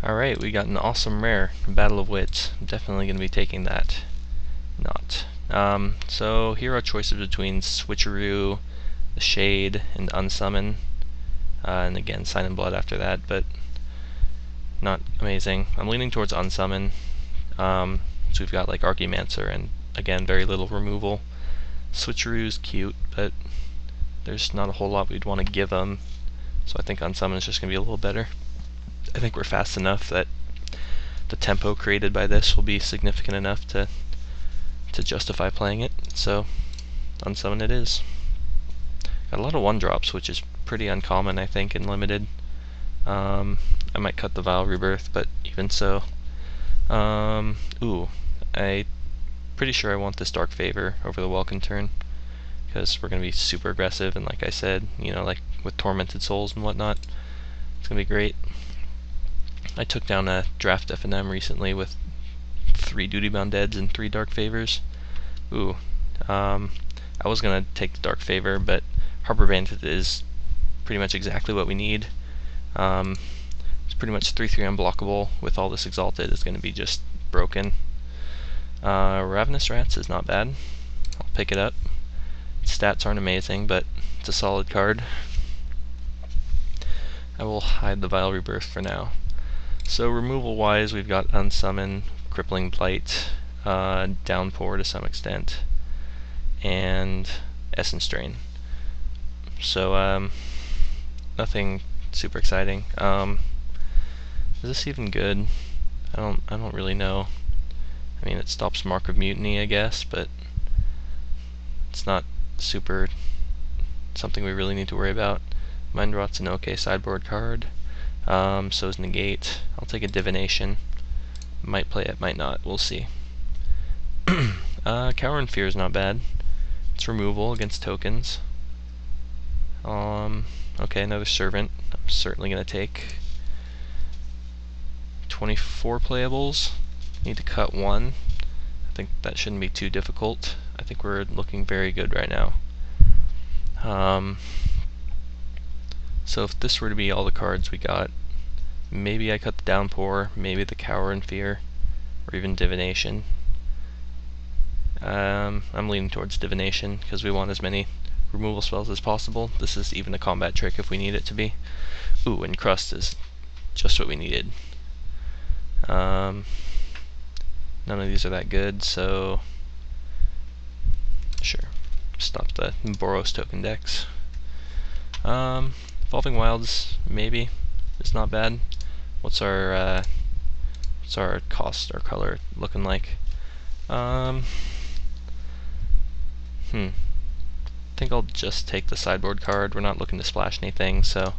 Alright, we got an awesome rare, Battle of Wits. I'm definitely going to be taking that. Not. So here are choices between Switcheroo, the Shade, and Unsummon. And again, Sign in Blood after that, but not amazing. I'm leaning towards Unsummon. So we've got like Archaeomancer and again, very little removal. Switcheroo's cute, but there's not a whole lot we'd want to give him. So I think Unsummon is just going to be a little better. I think we're fast enough that the tempo created by this will be significant enough to justify playing it, so Unsummon it is. Got a lot of 1-drops, which is pretty uncommon I think in Limited. I might cut the Vile Rebirth, but even so. I'm pretty sure I want this Dark Favor over the Welcome Turn, because we're going to be super aggressive, and like I said, you know, like with Tormented Souls and whatnot, it's going to be great. I took down a Draft F&M recently with 3 Duty Bound Deads and 3 Dark Favors. I was going to take the Dark Favor, but Harbor Bandit is pretty much exactly what we need. It's pretty much 3/3 unblockable with all this Exalted. Is going to be just broken. Ravenous Rats is not bad. I'll pick it up. Its stats aren't amazing, but it's a solid card. I will hide the Vile Rebirth for now. So removal wise, we've got Unsummon, Crippling Blight, Downpour to some extent, and Essence Drain. So nothing super exciting. Is this even good? I don't really know. I mean, it stops Mark of Mutiny, I guess, but it's not super something we really need to worry about. Mind Rot's an okay sideboard card. So is Negate. I'll take a Divination. Might play it, might not. We'll see. Cower and Fear is not bad. It's removal against tokens. Okay, another Servant. I'm certainly going to take. 24 playables. Need to cut 1. I think that shouldn't be too difficult. I think we're looking very good right now. So if this were to be all the cards we got, maybe I cut the Downpour, maybe the Cower and Fear, or even Divination. I'm leaning towards Divination because we want as many removal spells as possible. This is even a combat trick if we need it to be. Ooh, and Crust is just what we needed. None of these are that good, so sure, stop the Boros token decks. Evolving Wilds, maybe. It's not bad. What's our cost, our color looking like? I think I'll just take the sideboard card. We're not looking to splash anything, so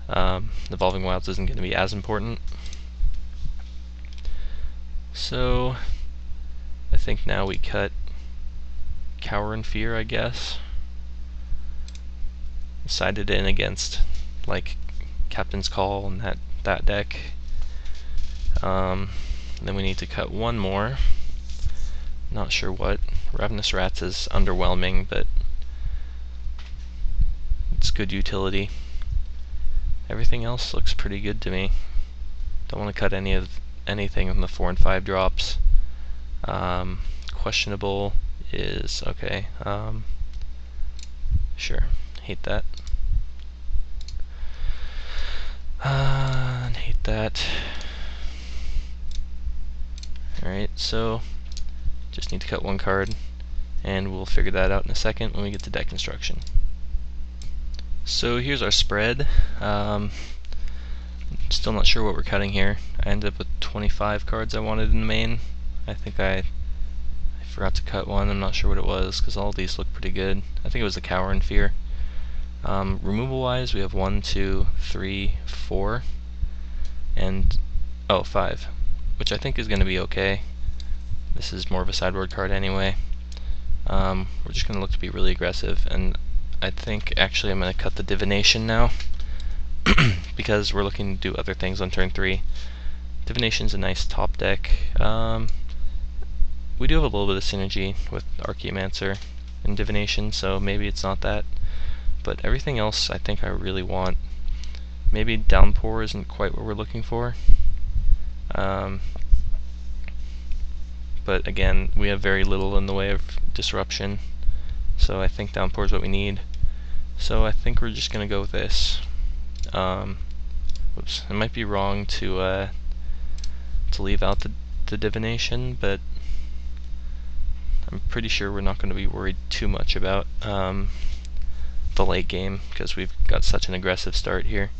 Evolving Wilds isn't going to be as important. So I think now we cut Cower and Fear, I guess. Sided in against like Captain's Call and that deck. Then we need to cut 1 more. Not sure what. Ravenous Rats is underwhelming, but it's good utility. Everything else looks pretty good to me. Don't want to cut anything in the 4 and 5 drops. Questionable is okay. Sure. Hate that. And hate that. Alright, so just need to cut 1 card, and we'll figure that out in a second when we get to deck construction. So here's our spread. Still not sure what we're cutting here. I ended up with 25 cards I wanted in the main. I think I forgot to cut 1. I'm not sure what it was, because all these look pretty good. I think it was the Cower and Fear. Removal wise, we have 1, 2, 3, 4, and 5, which I think is going to be okay. This is more of a sideboard card anyway. We're just going to look to be really aggressive, and I think actually I'm going to cut the Divination now because we're looking to do other things on turn 3. Divination's a nice top deck. We do have a little bit of synergy with Archaeomancer and Divination, so maybe it's not that. But everything else I think I really want. Maybe downpour isn't quite what we're looking for. But again, we have very little in the way of disruption, so I think downpour is what we need. So I think we're just going to go with this. Whoops, it might be wrong to leave out the divination, but I'm pretty sure we're not going to be worried too much about the late game, because we've got such an aggressive start here.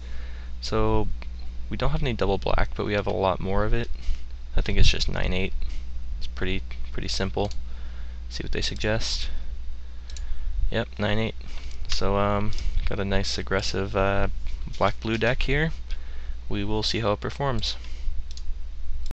So we don't have any double black, but we have a lot more of it. I think it's just 9-8. It's pretty simple. See what they suggest. Yep, 9-8. So got a nice aggressive black-blue deck here. We will see how it performs.